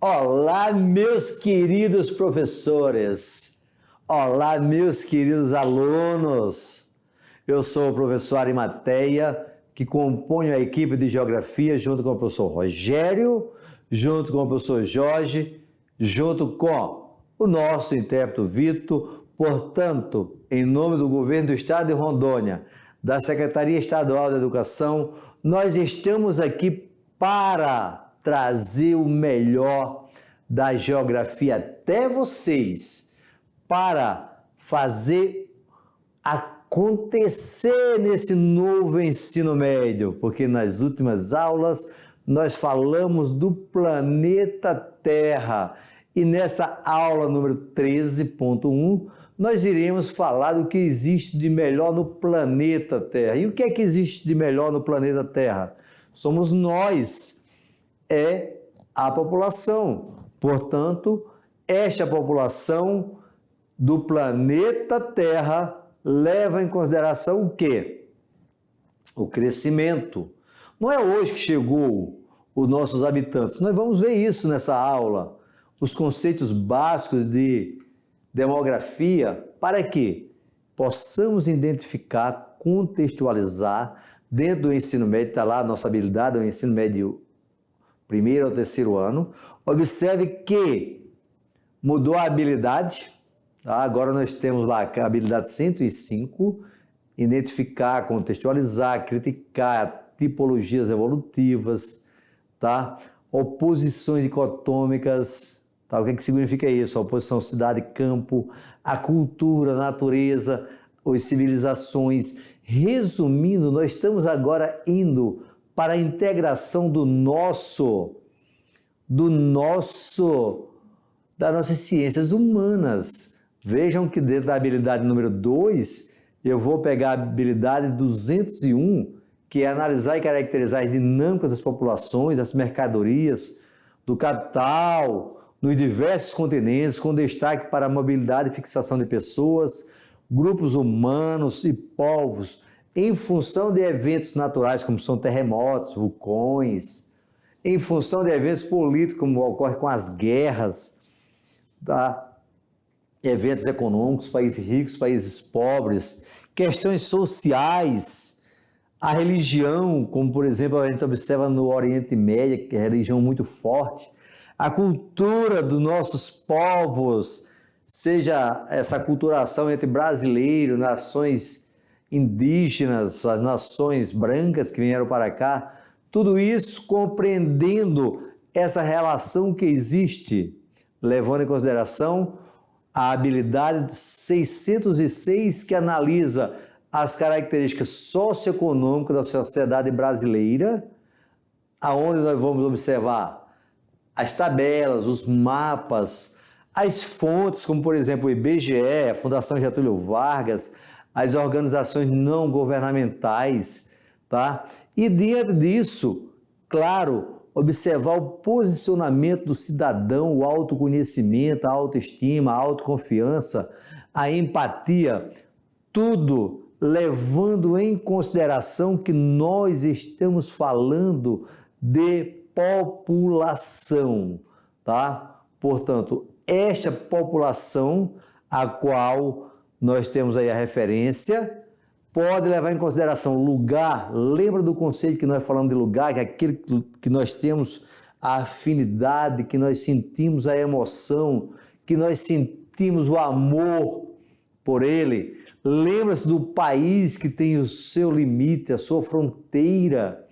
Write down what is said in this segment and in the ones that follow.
Olá, meus queridos professores! Olá, meus queridos alunos! Eu sou o professor Arimateia, que componho a equipe de Geografia junto com o professor Rogério, junto com o professor Jorge, junto com o nosso intérprete Vitor. Portanto, em nome do Governo do Estado de Rondônia, da Secretaria Estadual da Educação, nós estamos aqui para trazer o melhor da geografia até vocês, para fazer acontecer nesse novo ensino médio, porque nas últimas aulas nós falamos do planeta Terra e nessa aula número 13.1 nós iremos falar do que existe de melhor no planeta Terra. E o que é que existe de melhor no planeta Terra? Somos nós, é a população. Portanto, esta população do planeta Terra leva em consideração o quê? O crescimento. Não é hoje que chegou os nossos habitantes. Nós vamos ver isso nessa aula. Os conceitos básicos de demografia, para que possamos identificar, contextualizar dentro do ensino médio. Está lá a nossa habilidade, o ensino médio primeiro ao terceiro ano. Observe que mudou a habilidade, tá? Agora nós temos lá a habilidade 105, identificar, contextualizar, criticar tipologias evolutivas, tá? Oposições dicotômicas, tá? O que significa isso? A oposição cidade-campo, a cultura, a natureza, as civilizações. Resumindo, nós estamos agora indo para a integração das nossas ciências humanas. Vejam que dentro da habilidade número 2, eu vou pegar a habilidade 201, que é analisar e caracterizar as dinâmicas das populações, das mercadorias, do capital, nos diversos continentes, com destaque para a mobilidade e fixação de pessoas, grupos humanos e povos, em função de eventos naturais, como são terremotos, vulcões, em função de eventos políticos, como ocorre com as guerras, tá? Eventos econômicos, países ricos, países pobres, questões sociais, a religião, como por exemplo a gente observa no Oriente Médio, que é religião muito forte, a cultura dos nossos povos, seja essa aculturação entre brasileiros, nações indígenas, as nações brancas que vieram para cá, tudo isso compreendendo essa relação que existe, levando em consideração a habilidade 606, que analisa as características socioeconômicas da sociedade brasileira, aonde nós vamos observar as tabelas, os mapas, as fontes, como por exemplo o IBGE, a Fundação Getúlio Vargas, as organizações não governamentais, tá? E diante disso, claro, observar o posicionamento do cidadão, o autoconhecimento, a autoestima, a autoconfiança, a empatia, tudo levando em consideração que nós estamos falando de população, tá? Portanto, esta população a qual nós temos aí a referência, pode levar em consideração lugar. Lembra do conceito que nós falamos de lugar, que é aquele que nós temos a afinidade, que nós sentimos a emoção, que nós sentimos o amor por ele. Lembra-se do país que tem o seu limite, a sua fronteira.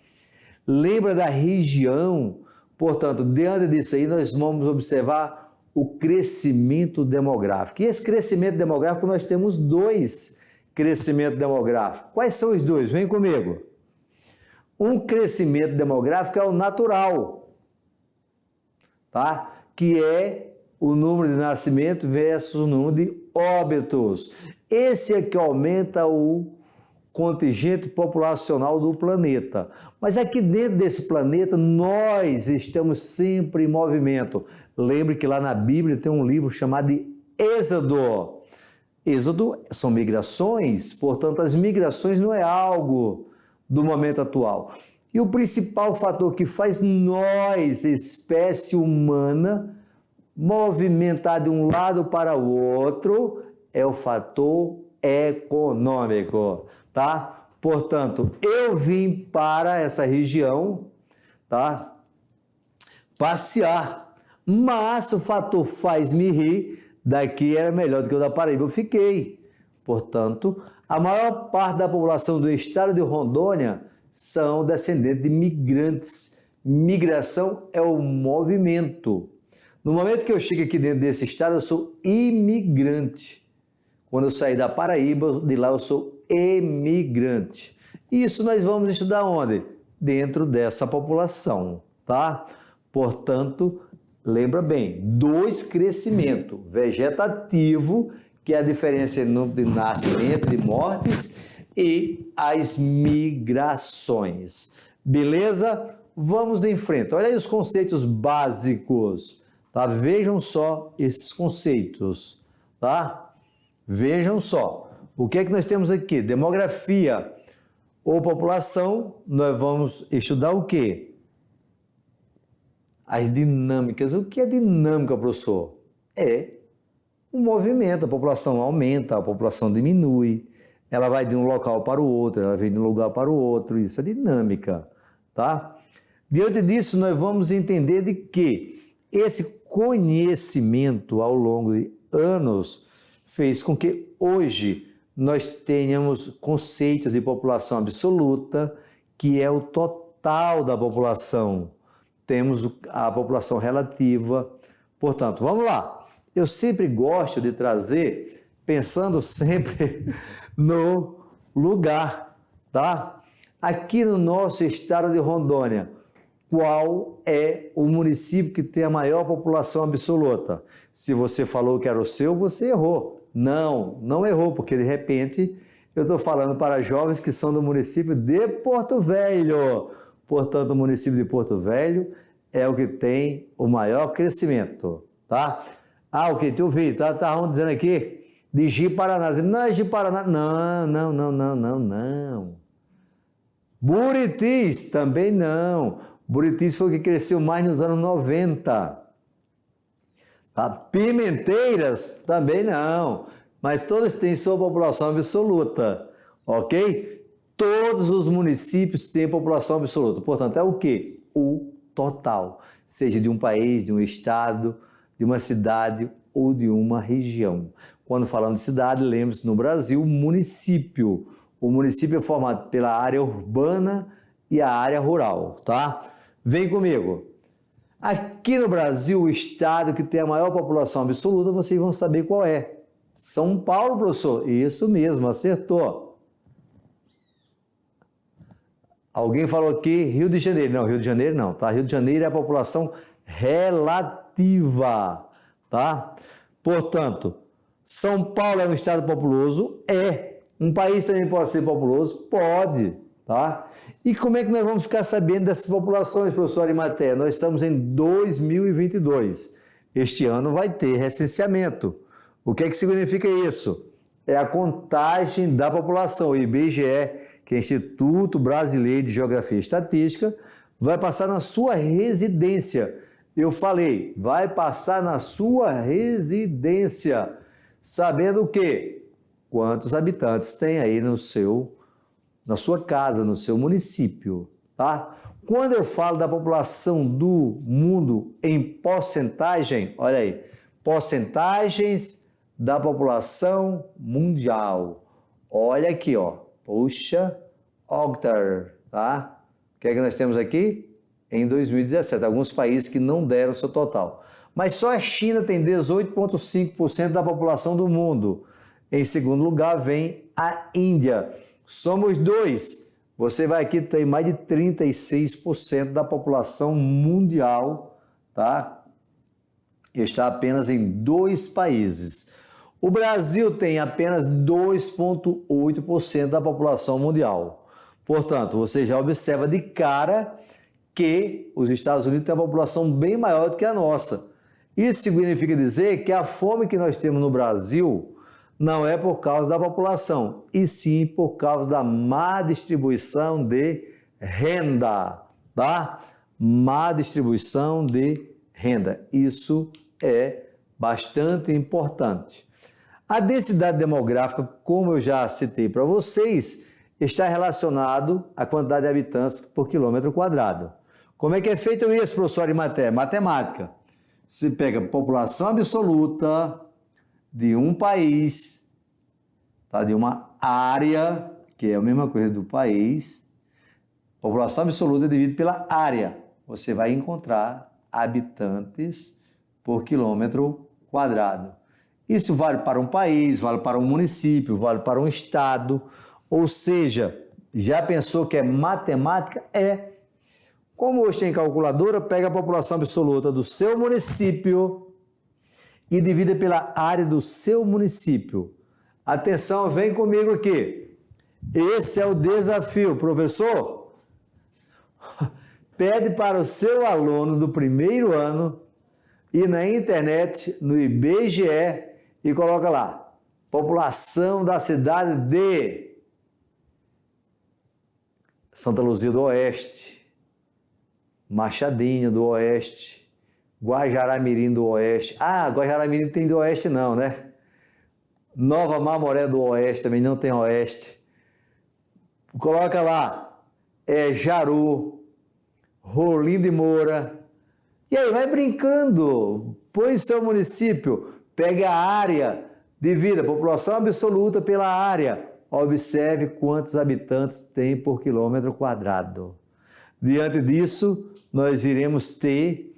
Lembra da região. Portanto, diante disso aí, nós vamos observar o crescimento demográfico. E esse crescimento demográfico, nós temos dois crescimentos demográficos. Quais são os dois? Vem comigo. Um crescimento demográfico é o natural, tá? Que é o número de nascimento versus o número de óbitos. Esse é que aumenta o contingente populacional do planeta. Mas aqui dentro desse planeta, nós estamos sempre em movimento. Lembre que lá na Bíblia tem um livro chamado de Êxodo. Êxodo são migrações, portanto, as migrações não é algo do momento atual. E o principal fator que faz nós, espécie humana, movimentar de um lado para o outro é o fator econômico, tá? Portanto, eu vim para essa região, tá? Passear, mas o fator faz-me rir, daqui era melhor do que o da Paraíba, eu fiquei. Portanto, a maior parte da população do estado de Rondônia são descendentes de migrantes. Migração é o movimento. No momento que eu chego aqui dentro desse estado, eu sou imigrante. Quando eu sair da Paraíba, de lá eu sou emigrante. Isso nós vamos estudar onde? Dentro dessa população, tá? Portanto, lembra bem, 2 crescimento, vegetativo, que é a diferença de nascimento, de mortes, e as migrações. Beleza? Vamos em frente. Olha aí os conceitos básicos, tá? Vejam só esses conceitos, tá? Vejam só. O que é que nós temos aqui? Demografia ou população, nós vamos estudar o quê? As dinâmicas. O que é dinâmica, professor? É um movimento, a população aumenta, a população diminui, ela vai de um local para o outro, ela vem de um lugar para o outro, isso é dinâmica, tá? Diante disso, nós vamos entender de que esse conhecimento ao longo de anos fez com que hoje nós tenhamos conceitos de população absoluta, que é o total da população. Temos a população relativa. Portanto, vamos lá. Eu sempre gosto de trazer, pensando sempre no lugar, tá? Aqui no nosso estado de Rondônia, qual é o município que tem a maior população absoluta? Se você falou que era o seu, você errou. Não errou, porque de repente eu estou falando para jovens que são do município de Porto Velho. Portanto, o município de Porto Velho é o que tem o maior crescimento, tá? Ah, ok, tu ouvi, tá dizendo aqui de Ji-Paraná. Não é Ji-Paraná, não. Buritis, também não. Buritis foi o que cresceu mais nos anos 90. Tá? Pimenteiras, também não. Mas todos têm sua população absoluta, ok? Todos os municípios têm população absoluta. Portanto, é o quê? O total. Seja de um país, de um estado, de uma cidade ou de uma região. Quando falamos de cidade, lembre-se, no Brasil, município. O município é formado pela área urbana e a área rural, tá? Vem comigo. Aqui no Brasil, o estado que tem a maior população absoluta, vocês vão saber qual é. São Paulo, professor. Isso mesmo, acertou. Alguém falou aqui Rio de Janeiro. Não, Rio de Janeiro não, tá? Rio de Janeiro é a população relativa, tá? Portanto, São Paulo é um estado populoso? É. Um país também pode ser populoso? Pode, tá? E como é que nós vamos ficar sabendo dessas populações, professor Arimatea? Nós estamos em 2022. Este ano vai ter recenseamento. O que é que significa isso? É a contagem da população. O IBGE, que é o Instituto Brasileiro de Geografia e Estatística, vai passar na sua residência. Eu falei, vai passar na sua residência, sabendo o quê? Quantos habitantes tem aí na sua casa, no seu município, tá? Quando eu falo da população do mundo em porcentagem, olha aí, porcentagens da população mundial. Olha aqui, ó, puxa, Octar, tá? O que é que nós temos aqui? Em 2017, alguns países que não deram seu total. Mas só a China tem 18,5% da população do mundo. Em segundo lugar vem a Índia. Somos 2. Você vai aqui ter mais de 36% da população mundial, tá? Está apenas em 2 países. O Brasil tem apenas 2,8% da população mundial. Portanto, você já observa de cara que os Estados Unidos têm uma população bem maior do que a nossa. Isso significa dizer que a fome que nós temos no Brasil não é por causa da população, e sim por causa da má distribuição de renda, tá? Má distribuição de renda. Isso é bastante importante. A densidade demográfica, como eu já citei para vocês, está relacionado à quantidade de habitantes por quilômetro quadrado. Como é que é feito isso, professor de matemática? Você pega a população absoluta de um país, tá? De uma área, que é a mesma coisa do país, população absoluta dividida pela área. Você vai encontrar habitantes por quilômetro quadrado. Isso vale para um país, vale para um município, vale para um estado. Ou seja, já pensou que é matemática? É. Como hoje tem calculadora, pega a população absoluta do seu município e divide pela área do seu município. Atenção, vem comigo aqui. Esse é o desafio, professor. Pede para o seu aluno do primeiro ano ir na internet, no IBGE, e coloca lá, população da cidade de Santa Luzia do Oeste, Machadinho do Oeste, Guajará-Mirim do Oeste. Ah, Guajará-Mirim tem do Oeste não, né? Nova Mamoré do Oeste também não tem Oeste. Coloca lá, Jaru, Rolim de Moura. E aí, vai brincando. Põe seu município, pega a área, divida a população absoluta pela área. Observe quantos habitantes tem por quilômetro quadrado. Diante disso, nós iremos ter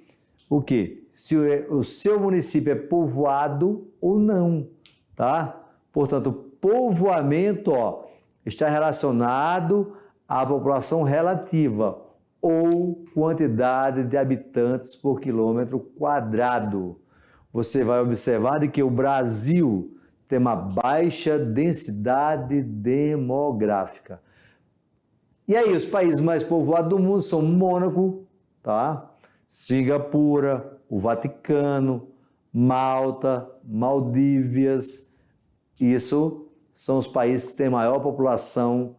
o quê? Se o seu município é povoado ou não, tá? Portanto, povoamento, está relacionado à população relativa ou quantidade de habitantes por quilômetro quadrado. Você vai observar de que o Brasil tem uma baixa densidade demográfica. E aí, os países mais povoados do mundo são Mônaco, tá? Singapura, o Vaticano, Malta, Maldívias. Isso são os países que têm maior população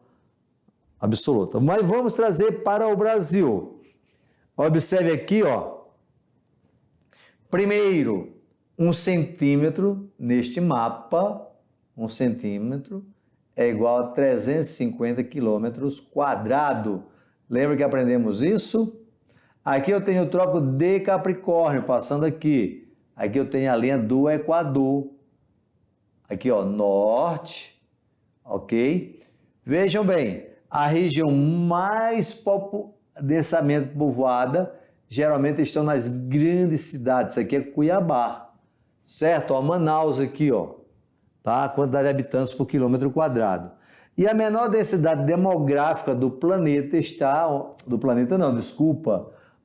absoluta. Mas vamos trazer para o Brasil. Observe aqui, Primeiro, 1 centímetro neste mapa, 1 centímetro é igual a 350 quilômetros quadrados. Lembra que aprendemos isso? Aqui eu tenho o Trópico de Capricórnio passando aqui. Aqui eu tenho a linha do Equador. Aqui, norte, ok? Vejam bem, a região mais densamente povoada geralmente estão nas grandes cidades. Aqui é Cuiabá, certo? Manaus aqui, tá? A quantidade de habitantes por quilômetro quadrado. E a menor densidade demográfica do planeta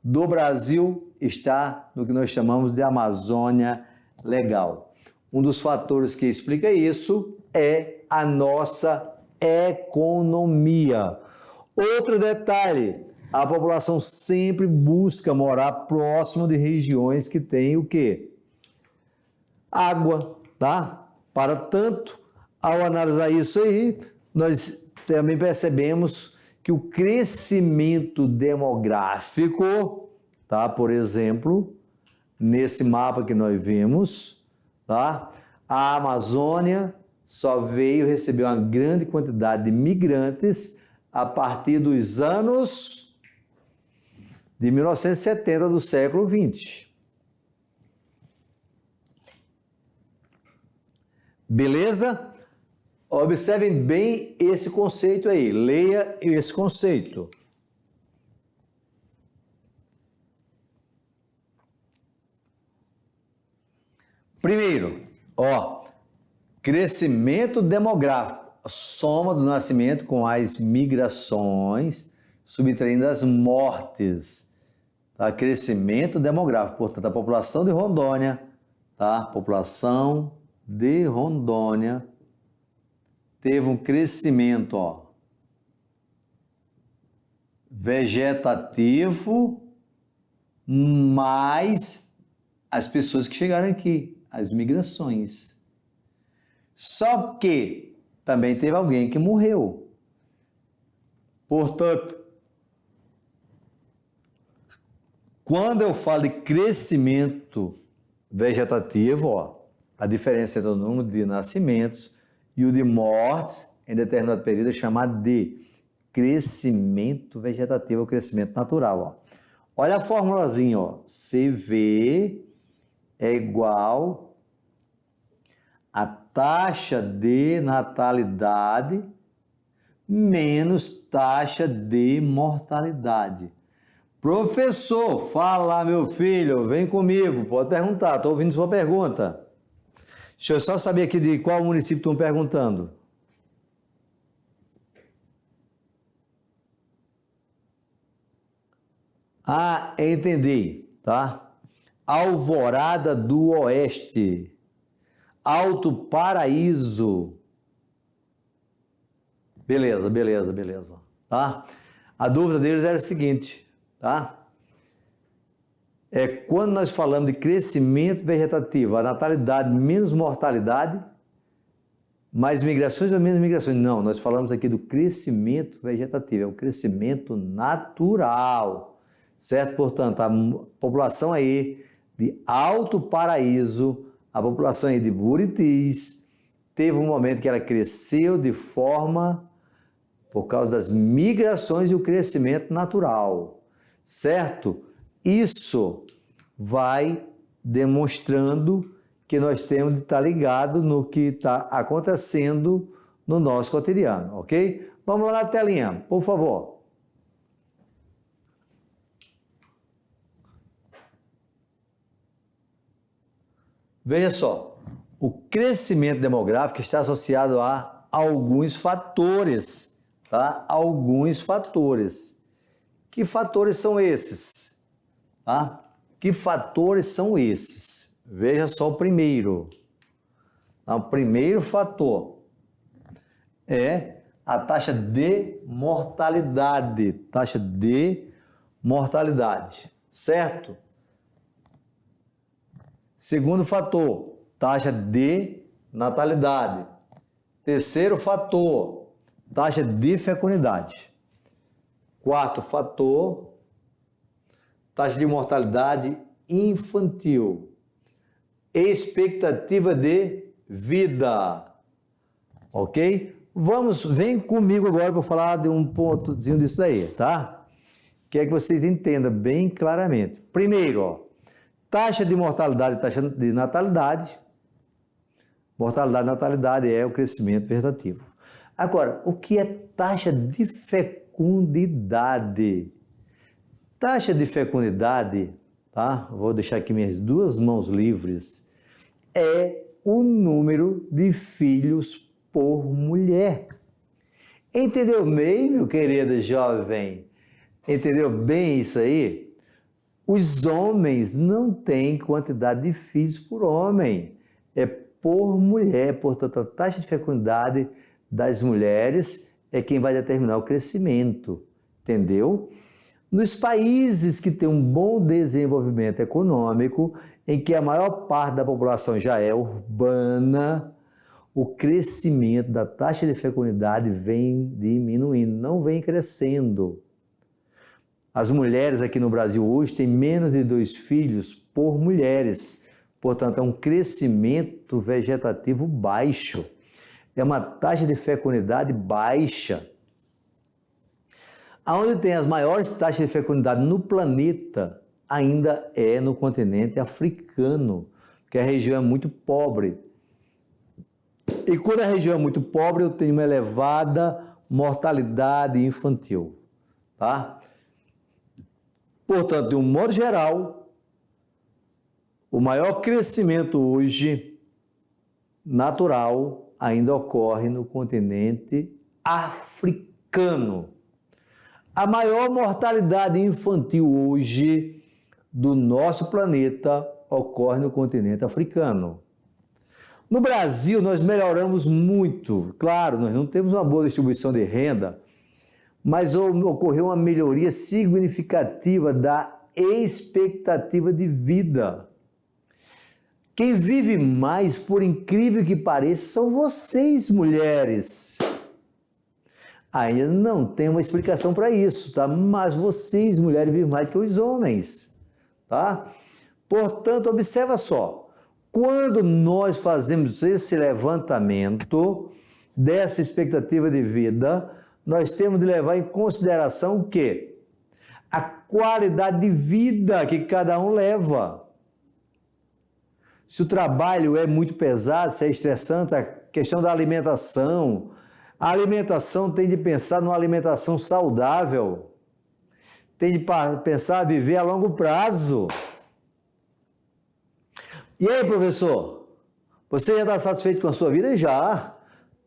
do Brasil está no que nós chamamos de Amazônia Legal. Um dos fatores que explica isso é a nossa economia. Outro detalhe, a população sempre busca morar próximo de regiões que têm o quê? Água, tá? Para tanto, ao analisar isso aí, nós também percebemos que o crescimento demográfico, tá? Por exemplo, nesse mapa que nós vimos, tá? A Amazônia só veio receber uma grande quantidade de migrantes a partir dos anos de 1970 do século XX. Beleza? Observem bem esse conceito aí, leia esse conceito. Primeiro, crescimento demográfico, a soma do nascimento com as migrações, subtraindo as mortes, tá? Crescimento demográfico, portanto, a população de Rondônia, tá? População de Rondônia teve um crescimento, vegetativo, mais as pessoas que chegaram aqui, as migrações. Só que também teve alguém que morreu. Portanto, Quando eu falo de crescimento vegetativo, ó, a diferença entre o número de nascimentos e o de mortes em determinado período é chamado de crescimento vegetativo ou crescimento natural. Ó. Olha a formulazinha, ó. CV é igual a taxa de natalidade menos taxa de mortalidade. Professor, fala, meu filho, vem comigo, pode perguntar, estou ouvindo sua pergunta. Deixa eu só saber aqui de qual município estão perguntando. Ah, entendi, tá? Alvorada do Oeste, Alto Paraíso. Beleza, beleza, beleza, tá? A dúvida deles era a seguinte, tá? Quando nós falamos de crescimento vegetativo, a natalidade menos mortalidade, mais migrações ou menos migrações? Não, nós falamos aqui do crescimento vegetativo, é o crescimento natural, certo? Portanto, a população aí de Alto Paraíso, a população aí de Buritis, teve um momento que ela cresceu de forma por causa das migrações e o crescimento natural, certo? Isso vai demonstrando que nós temos de estar ligado no que está acontecendo no nosso cotidiano, ok? Vamos lá na telinha, por favor. Veja só, o crescimento demográfico está associado a alguns fatores, tá? Alguns fatores. Que fatores são esses? Tá? Que fatores são esses? Veja só o primeiro. O primeiro fator é a taxa de mortalidade. Taxa de mortalidade, certo? Segundo fator, taxa de natalidade. Terceiro fator, taxa de fecundidade. Quarto fator, taxa de mortalidade infantil. Expectativa de vida. Ok? Vem comigo agora para falar de um pontozinho disso aí, tá? Quero que vocês entendam bem claramente. Primeiro, ó, taxa de mortalidade e taxa de natalidade. Mortalidade e natalidade é o crescimento vegetativo. Agora, o que é taxa de fecundidade? Taxa de fecundidade, tá? Vou deixar aqui minhas duas mãos livres. É o número de filhos por mulher. Entendeu bem, meu querido jovem? Entendeu bem isso aí? Os homens não têm quantidade de filhos por homem, é por mulher. Portanto, a taxa de fecundidade das mulheres é quem vai determinar o crescimento, entendeu? Nos países que têm um bom desenvolvimento econômico, em que a maior parte da população já é urbana, o crescimento da taxa de fecundidade vem diminuindo, não vem crescendo. As mulheres aqui no Brasil hoje têm menos de 2 filhos por mulheres, portanto é um crescimento vegetativo baixo, é uma taxa de fecundidade baixa. Aonde tem as maiores taxas de fecundidade no planeta ainda é no continente africano, que a região é muito pobre. E quando a região é muito pobre, eu tenho uma elevada mortalidade infantil, tá? Portanto, de um modo geral, o maior crescimento hoje natural ainda ocorre no continente africano. A maior mortalidade infantil hoje do nosso planeta ocorre no continente africano. No Brasil, nós melhoramos muito. Claro, nós não temos uma boa distribuição de renda, mas ocorreu uma melhoria significativa da expectativa de vida. Quem vive mais, por incrível que pareça, são vocês, mulheres. Ainda não tem uma explicação para isso, tá? Mas vocês, mulheres, vivem mais que os homens, tá? Portanto, observa só, quando nós fazemos esse levantamento dessa expectativa de vida, nós temos de levar em consideração o quê? A qualidade de vida que cada um leva. Se o trabalho é muito pesado, se é estressante, a questão da alimentação, a alimentação tem de pensar numa alimentação saudável, tem de pensar em viver a longo prazo. E aí, professor, você já está satisfeito com a sua vida? Já,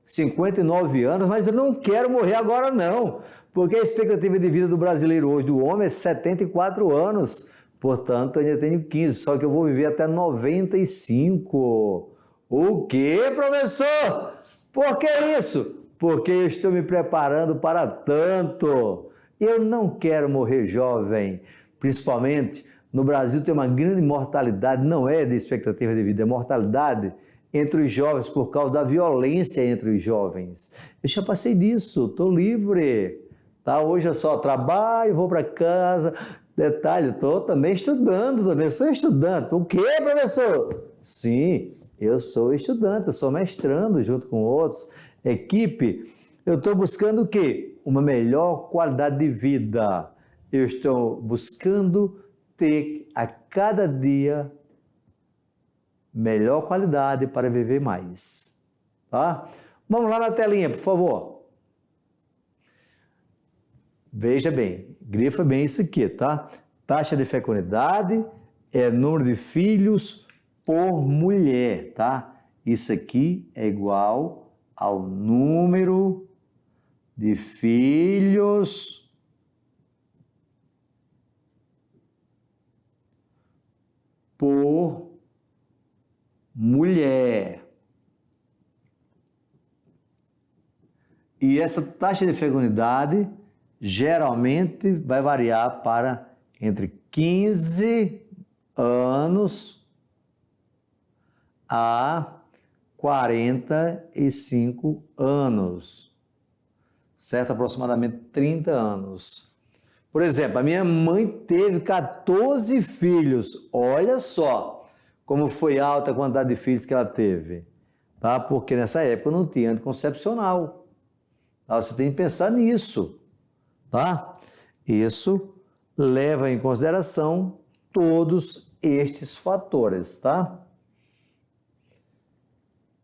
59 anos, mas eu não quero morrer agora não, porque a expectativa de vida do brasileiro hoje, do homem, é 74 anos, portanto, eu ainda tenho 15, só que eu vou viver até 95. O quê, professor? Por que isso? Porque eu estou me preparando para tanto. Eu não quero morrer jovem, principalmente no Brasil tem uma grande mortalidade, não é de expectativa de vida, é mortalidade entre os jovens por causa da violência entre os jovens. Eu já passei disso, estou livre. Tá? Hoje eu só trabalho, vou para casa. Detalhe, estou também estudando, também sou estudante. O quê, professor? Sim, eu sou estudante, eu sou mestrando junto com outros. Equipe, eu estou buscando o quê? Uma melhor qualidade de vida. Eu estou buscando ter a cada dia melhor qualidade para viver mais. Tá? Vamos lá na telinha, por favor. Veja bem, grifa bem isso aqui, tá? Taxa de fecundidade é número de filhos por mulher, tá? Isso aqui é igual ao número de filhos por mulher. E essa taxa de fecundidade geralmente vai variar para entre 15 anos a 45 anos, certo? Aproximadamente 30 anos. Por exemplo, a minha mãe teve 14 filhos. Olha só como foi alta a quantidade de filhos que ela teve, tá? Porque nessa época não tinha anticoncepcional. Tá? Você tem que pensar nisso, tá? Isso leva em consideração todos estes fatores, tá?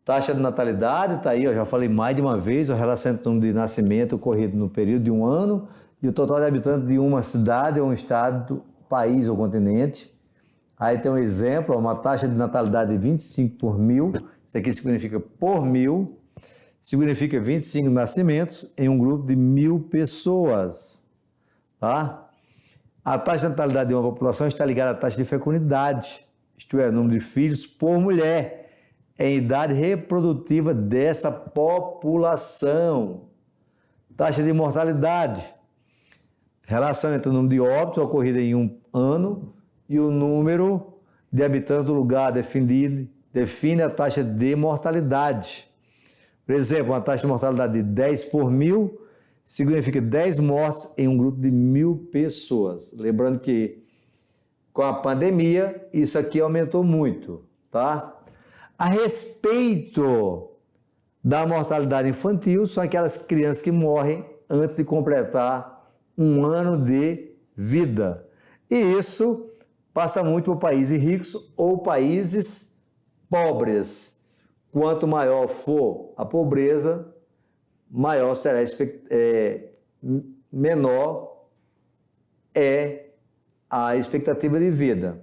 Taxa de natalidade está aí, eu já falei mais de uma vez, o relacionamento de nascimento ocorrido no período de um ano e o total de habitantes de uma cidade ou um estado, país ou continente. Aí tem um exemplo, uma taxa de natalidade de 25 por mil, isso aqui significa por mil, significa 25 nascimentos em um grupo de 1.000 pessoas, tá? A taxa de natalidade de uma população está ligada à taxa de fecundidade, isto é, o número de filhos por mulher, em idade reprodutiva dessa população. Taxa de mortalidade, relação entre o número de óbitos ocorridos em um ano e o número de habitantes do lugar define a taxa de mortalidade. Por exemplo, uma taxa de mortalidade de 10 por mil significa 10 mortes em um grupo de 1.000 pessoas. Lembrando que com a pandemia isso aqui aumentou muito, tá? A respeito da mortalidade infantil, são aquelas crianças que morrem antes de completar um ano de vida. E isso passa muito por países ricos ou países pobres. Quanto maior for a pobreza, maior será menor é a expectativa de vida.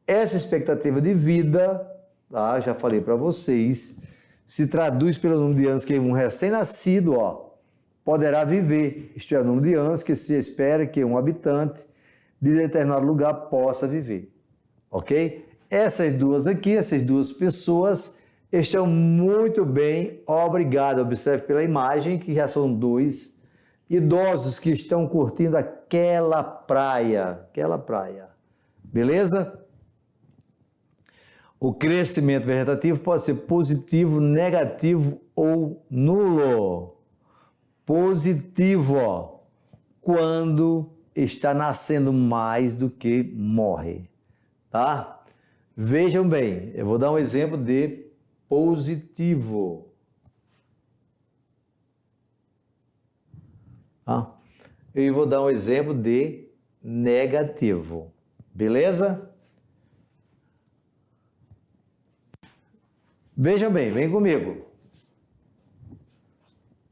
Essa expectativa de vida, tá, já falei para vocês, se traduz pelo número de anos que um recém-nascido poderá viver. Isto é, o número de anos que se espera que um habitante de determinado lugar possa viver. Ok? Essas duas pessoas estão muito bem, obrigado. Observe pela imagem que já são 2 idosos que estão curtindo aquela praia. Beleza? O crescimento vegetativo pode ser positivo, negativo ou nulo. Positivo, quando está nascendo mais do que morre. tá? Vejam bem, eu vou dar um exemplo de positivo. Tá? E vou dar um exemplo de negativo. Beleza? Vejam bem, vem comigo.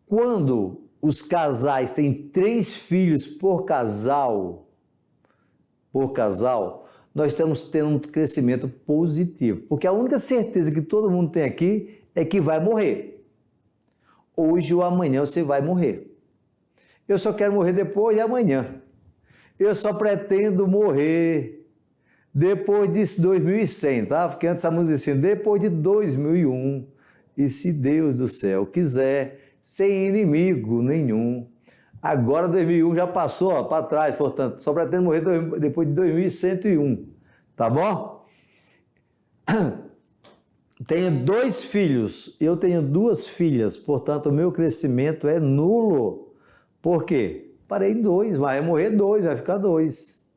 Quando os casais têm 3 filhos por casal, nós estamos tendo um crescimento positivo. Porque a única certeza que todo mundo tem aqui é que vai morrer. Hoje ou amanhã você vai morrer. Eu só quero morrer depois de amanhã. Eu só pretendo morrer depois de 2100, tá? Porque antes a música dizia assim, depois de 2001, e se Deus do céu quiser, sem inimigo nenhum. Agora 2001 já passou para trás, portanto, só pretendo morrer depois de 2101, tá bom? Tenho 2 filhos, eu tenho 2 filhas, portanto, o meu crescimento é nulo. Por quê? Parei em 2, vai morrer 2, vai ficar 2.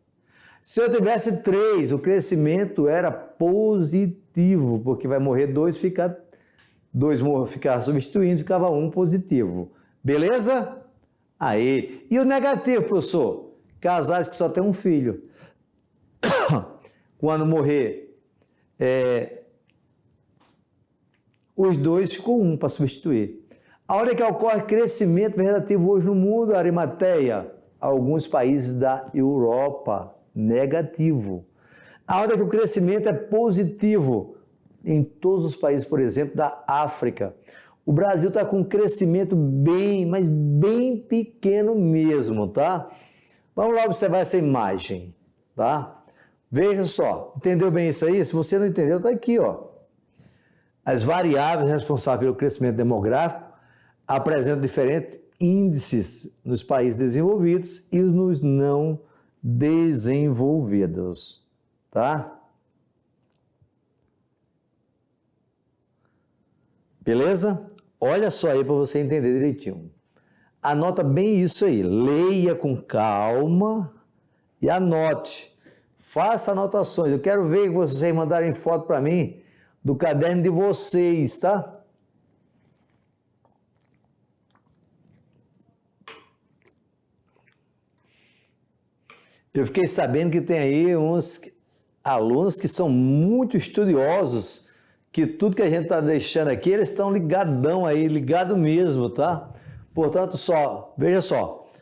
Se eu tivesse 3, o crescimento era positivo, porque vai morrer 2, ficar substituindo, ficava 1 positivo. Beleza? Aí. E o negativo, professor? Casais que só tem um filho. Quando morrer, os 2 ficou 1 para substituir. A hora que ocorre crescimento vegetativo hoje no mundo, Arimateia, alguns países da Europa, negativo. A hora que o crescimento é positivo, em todos os países, por exemplo, da África. O Brasil está com um crescimento mas bem pequeno mesmo, tá? Vamos lá observar essa imagem, tá? Veja só, entendeu bem isso aí? Se você não entendeu, está aqui, ó. As variáveis responsáveis pelo crescimento demográfico apresentam diferentes índices nos países desenvolvidos e nos não desenvolvidos, tá? Beleza? Olha só aí para você entender direitinho. Anota bem isso aí, leia com calma e anote. Faça anotações. Eu quero ver que vocês mandarem foto para mim do caderno de vocês, tá? Eu fiquei sabendo que tem aí uns alunos que são muito estudiosos, que tudo que a gente está deixando aqui, eles estão ligadão aí, ligado mesmo, tá? Portanto, veja só,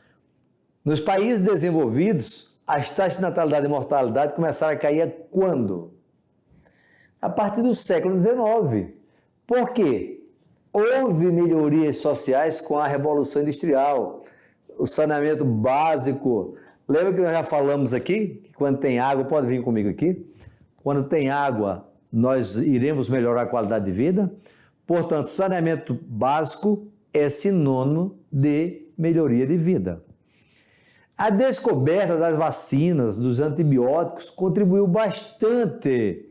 nos países desenvolvidos, as taxas de natalidade e mortalidade começaram a cair quando? A partir do século XIX. Por quê? Houve melhorias sociais com a Revolução Industrial, o saneamento básico. Lembra que nós já falamos aqui, que quando tem água, pode vir comigo aqui, quando tem água, nós iremos melhorar a qualidade de vida. Portanto, saneamento básico é sinônimo de melhoria de vida. A descoberta das vacinas, dos antibióticos, contribuiu bastante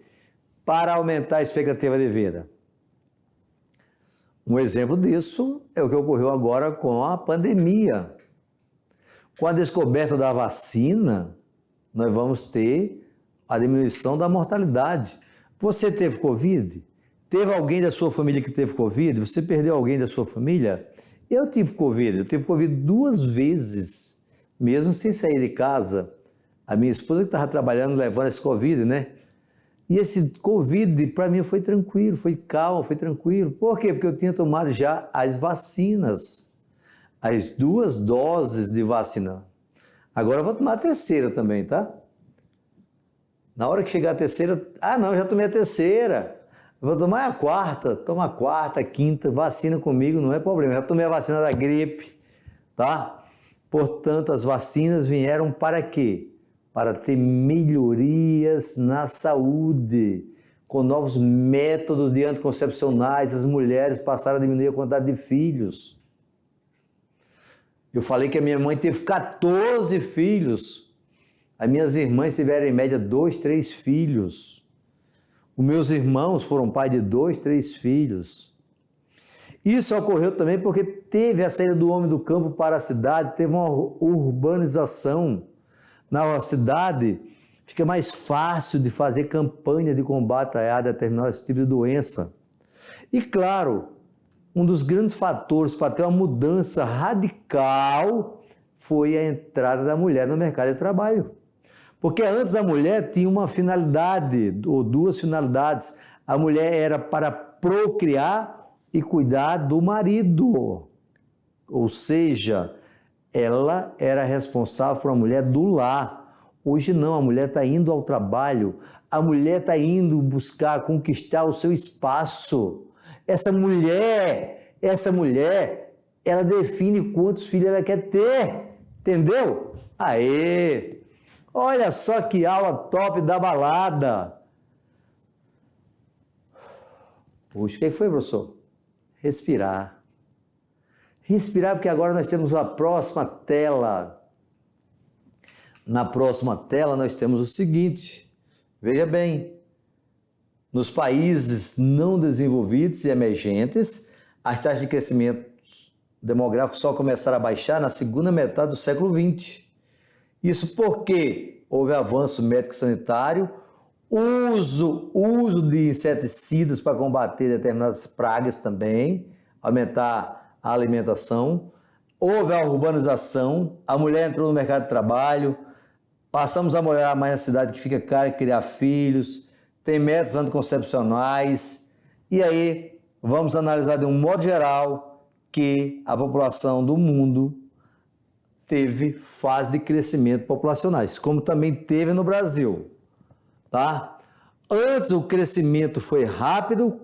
para aumentar a expectativa de vida. Um exemplo disso é o que ocorreu agora com a pandemia. Com a descoberta da vacina, nós vamos ter a diminuição da mortalidade. Você teve Covid? Teve alguém da sua família que teve Covid? Você perdeu alguém da sua família? Eu tive Covid. Eu tive Covid 2 vezes, mesmo sem sair de casa. A minha esposa que estava trabalhando, levando esse Covid, né? E esse Covid, para mim, foi tranquilo, foi calmo, foi tranquilo. Por quê? Porque eu tinha tomado já as vacinas, as 2 doses de vacina. Agora eu vou tomar a 3ª também, tá? Na hora que chegar a 3ª, não, já tomei a 3ª. Eu vou tomar a 4ª, toma a 4ª, 5ª, vacina comigo, não é problema. Eu já tomei a vacina da gripe, tá? Portanto, as vacinas vieram para quê? Para ter melhorias na saúde. Com novos métodos de anticoncepcionais, as mulheres passaram a diminuir a quantidade de filhos. Eu falei que a minha mãe teve 14 filhos. As minhas irmãs tiveram em média 2, 3 filhos. Os meus irmãos foram pais de 2, 3 filhos. Isso ocorreu também porque teve a saída do homem do campo para a cidade, teve uma urbanização. Na cidade fica mais fácil de fazer campanha de combate a determinados tipos de doença. E claro, um dos grandes fatores para ter uma mudança radical foi a entrada da mulher no mercado de trabalho. Porque antes a mulher tinha uma finalidade, ou duas finalidades. A mulher era para procriar e cuidar do marido. Ou seja, ela era responsável por uma mulher do lar. Hoje não, a mulher está indo ao trabalho, a mulher está indo buscar, conquistar o seu espaço. Essa mulher, ela define quantos filhos ela quer ter, entendeu? Aê! Olha só que aula top da balada. Puxa, o que foi, professor? Respirar. Respirar, porque agora nós temos a próxima tela. Na próxima tela nós temos o seguinte, veja bem, nos países não desenvolvidos e emergentes, as taxas de crescimento demográfico só começaram a baixar na segunda metade do século XX. Isso porque houve avanço médico-sanitário, uso de inseticidas para combater determinadas pragas também, aumentar a alimentação, houve a urbanização, a mulher entrou no mercado de trabalho, passamos a morar mais na cidade que fica caro criar filhos, tem métodos anticoncepcionais, e aí vamos analisar de um modo geral que a população do mundo teve fase de crescimento populacionais, como também teve no Brasil, tá? Antes o crescimento foi rápido,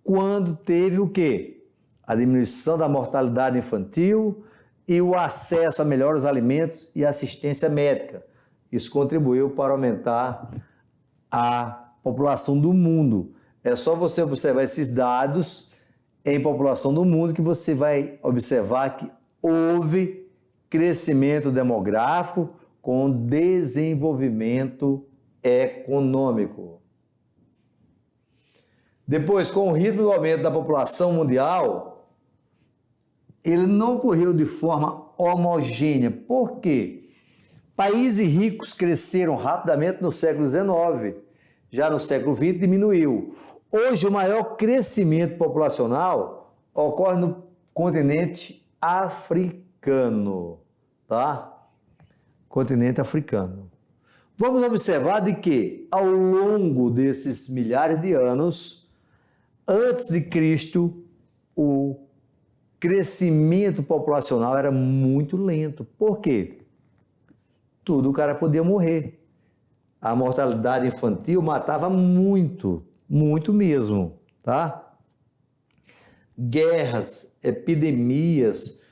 quando teve o quê? A diminuição da mortalidade infantil e o acesso a melhores alimentos e assistência médica. Isso contribuiu para aumentar a população do mundo. É só você observar esses dados em população do mundo que você vai observar que houve crescimento demográfico com desenvolvimento econômico. Depois, com o ritmo do aumento da população mundial, ele não ocorreu de forma homogênea. Por quê? Países ricos cresceram rapidamente no século XIX, já no século XX diminuiu. Hoje, o maior crescimento populacional ocorre no continente africano, tá? Continente africano. Vamos observar de que, ao longo desses milhares de anos, antes de Cristo, o crescimento populacional era muito lento. Por quê? Tudo o cara podia morrer. A mortalidade infantil matava muito, muito mesmo, tá? Guerras, epidemias,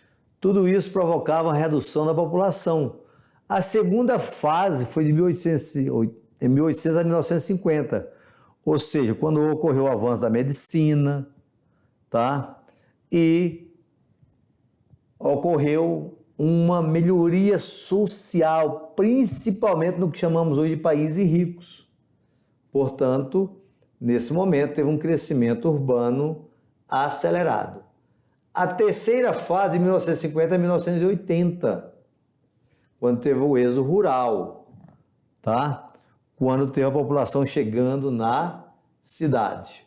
tudo isso provocava uma redução da população. A segunda fase foi de 1800 a 1950, ou seja, quando ocorreu o avanço da medicina, tá? E ocorreu uma melhoria social, principalmente no que chamamos hoje de países ricos. Portanto, nesse momento teve um crescimento urbano acelerado. A terceira fase, de 1950 a 1980, quando teve o êxodo rural, tá? Quando teve a população chegando na cidade.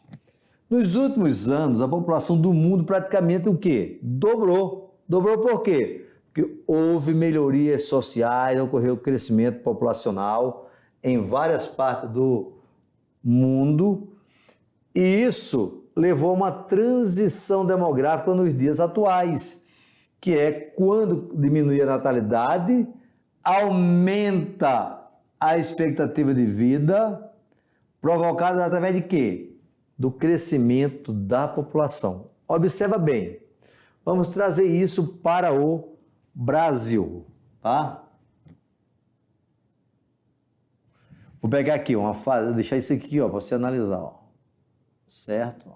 Nos últimos anos, a população do mundo praticamente o quê? Dobrou. Dobrou por quê? Porque houve melhorias sociais, ocorreu crescimento populacional em várias partes do mundo, e isso levou a uma transição demográfica nos dias atuais, que é quando diminui a natalidade, aumenta a expectativa de vida, provocada através de quê? Do crescimento da população. Observa bem, vamos trazer isso para o Brasil, tá? Vou pegar aqui uma fase, deixar isso aqui, ó, para você analisar, ó. Certo?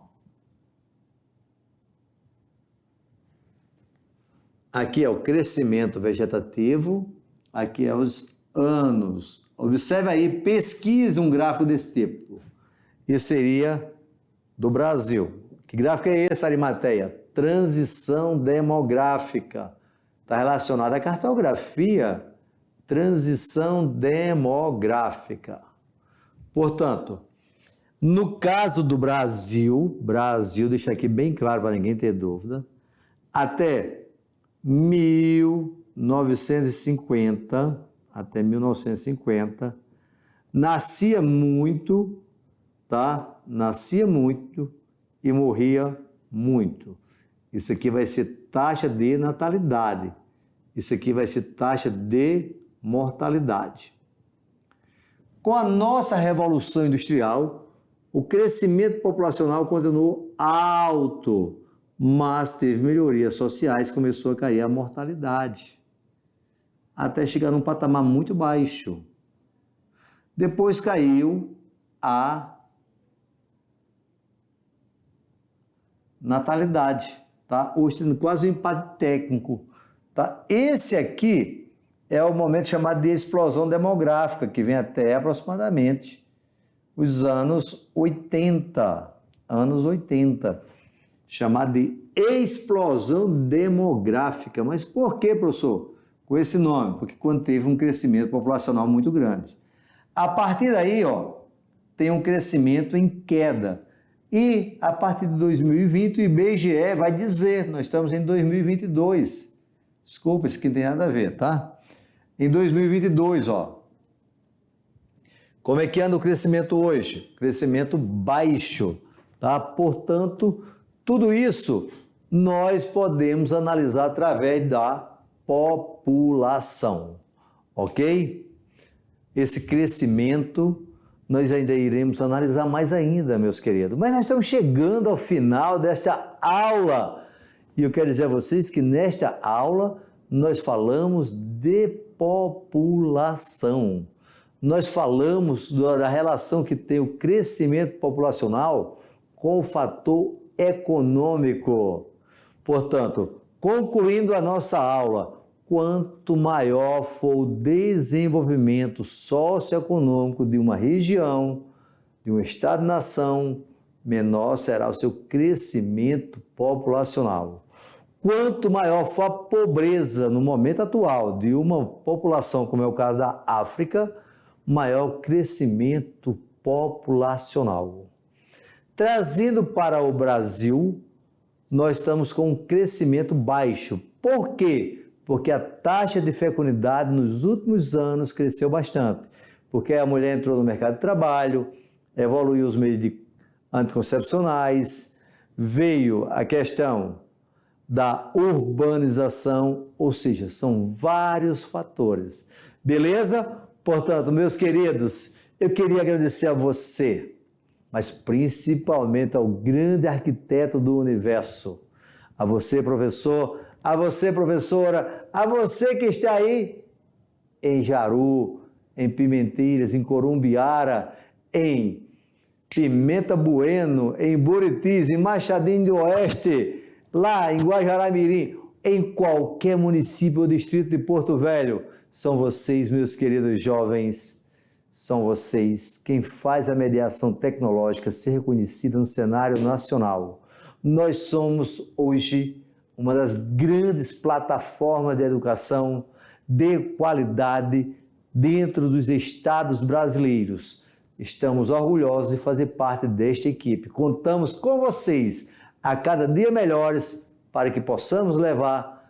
Aqui é o crescimento vegetativo, aqui é os anos. Observe aí, pesquise um gráfico desse tipo. Isso seria do Brasil. Que gráfico é esse, Arimateia? Transição demográfica. Está relacionado à cartografia transição demográfica. Portanto, no caso do Brasil, deixa aqui bem claro para ninguém ter dúvida, até 1950, nascia muito, tá? Nascia muito e morria muito. Isso aqui vai ser taxa de natalidade. Isso aqui vai ser taxa de mortalidade. Com a nossa Revolução Industrial, o crescimento populacional continuou alto, mas teve melhorias sociais, começou a cair a mortalidade, até chegar num patamar muito baixo. Depois caiu a natalidade, tá? Hoje tem quase um empate técnico, tá? Esse aqui é o momento chamado de explosão demográfica, que vem até aproximadamente os anos 80, chamado de explosão demográfica. Mas por que, professor? Com esse nome, porque quando teve um crescimento populacional muito grande. A partir daí, ó, tem um crescimento em queda. E a partir de 2020, o IBGE vai dizer, nós estamos em 2022. Desculpa, isso aqui não tem nada a ver, tá? Em 2022, ó. Como é que anda o crescimento hoje? Crescimento baixo, tá? Portanto, tudo isso nós podemos analisar através da população, ok? Esse crescimento nós ainda iremos analisar mais ainda, meus queridos. Mas nós estamos chegando ao final desta aula e eu quero dizer a vocês que nesta aula nós falamos de população. Nós falamos da relação que tem o crescimento populacional com o fator econômico. Portanto, concluindo a nossa aula, quanto maior for o desenvolvimento socioeconômico de uma região, de um estado-nação, menor será o seu crescimento populacional. Quanto maior for a pobreza no momento atual de uma população, como é o caso da África, maior o crescimento populacional. Trazendo para o Brasil, nós estamos com um crescimento baixo. Por quê? Porque a taxa de fecundidade nos últimos anos cresceu bastante. Porque a mulher entrou no mercado de trabalho, evoluiu os meios anticoncepcionais, veio a questão da urbanização, ou seja, são vários fatores. Beleza? Portanto, meus queridos, eu queria agradecer a você, mas principalmente ao grande arquiteto do universo, a você, professor, a você, professora, a você que está aí em Jaru, em Pimentelhas, em Corumbiara, em Pimenta Bueno, em Buritis, em Machadinho do Oeste, lá em Guajará-Mirim, em qualquer município ou distrito de Porto Velho. São vocês, meus queridos jovens, são vocês quem faz a mediação tecnológica ser reconhecida no cenário nacional. Nós somos hoje uma das grandes plataformas de educação de qualidade dentro dos estados brasileiros. Estamos orgulhosos de fazer parte desta equipe. Contamos com vocês a cada dia melhores para que possamos levar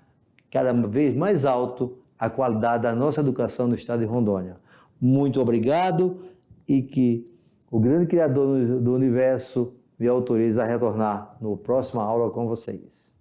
cada vez mais alto a qualidade da nossa educação no estado de Rondônia. Muito obrigado e que o grande Criador do universo me autorize a retornar na próxima aula com vocês.